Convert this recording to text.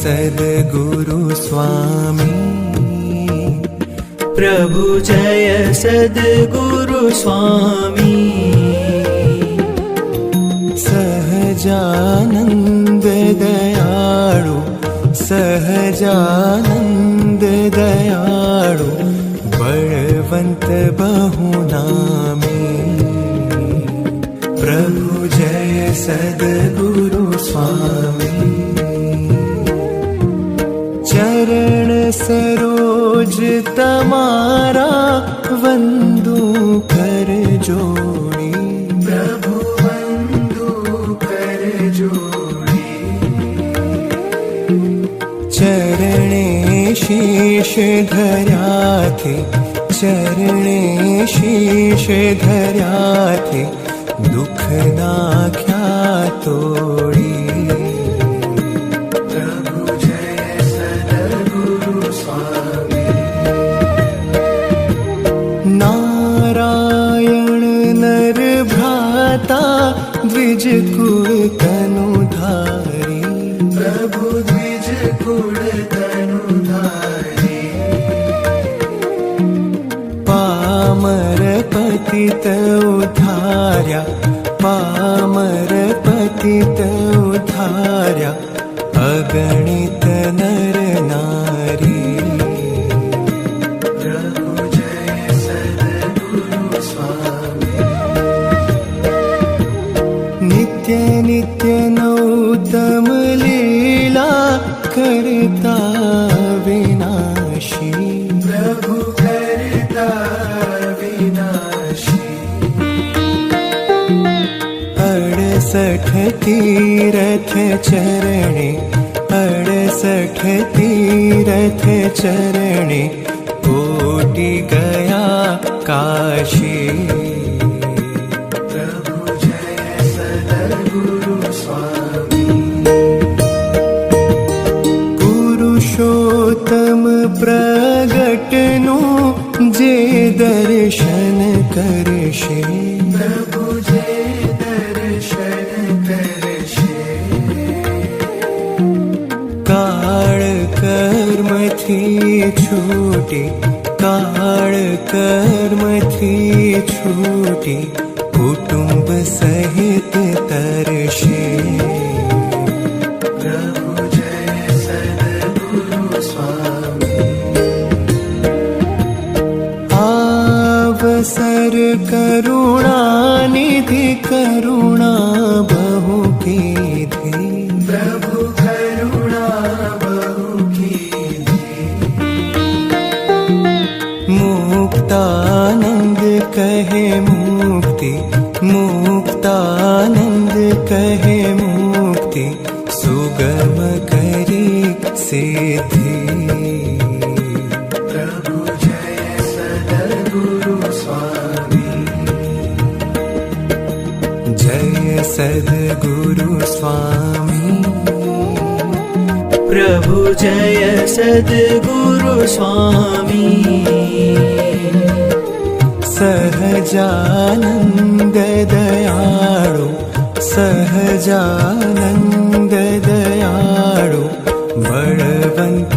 सद्गुरु स्वामी प्रभु जय सद्गुरु स्वामी सहजानंद दयाळु सहजानंद दयाळु बलवंत बहुनामी प्रभु जय सद्गुरु स्वामी चरण सरोज तमारा वंदू कर जोड़ी प्रभु वंदू कर जोड़ी चरणे शीश धर्या थे चरणे शीश धर्या थे दुख नाख्या तोड़ी द्विज कुल तनुधारी प्रभु द्विज कुल तनुधारी पामर पतित उद्धार्या पामर पतित उद्धार्या अगणित नर नारी प्रभु जय सद्गुरु स्वामी नित्य नित्य नौतम लीला करता विनाशी प्रभु करता विनाशी 68 तीरथ चरणे 68 तीरथ चरणे कोटि गया काशी पुरुषोत्तम प्रगटनु जे दर्शन करशे प्रभु जे दर्शन करशे काळ कर्म थी छूटी काळ कर्म थी छूटी कुटुंब सहित तरशे अवसर करुणा निधि करुणा बहु कीधी प्रभु करुणा बहु कीधी मुक्तानंद कहे मुक्ति मुक्तानंद कहे मुक्ति सुगम करी सिद्धि सद्गुरु स्वामी प्रभु जय सद्गुरु स्वामी सहजानंद दयाळु सहजानंद दयाळु बलवंत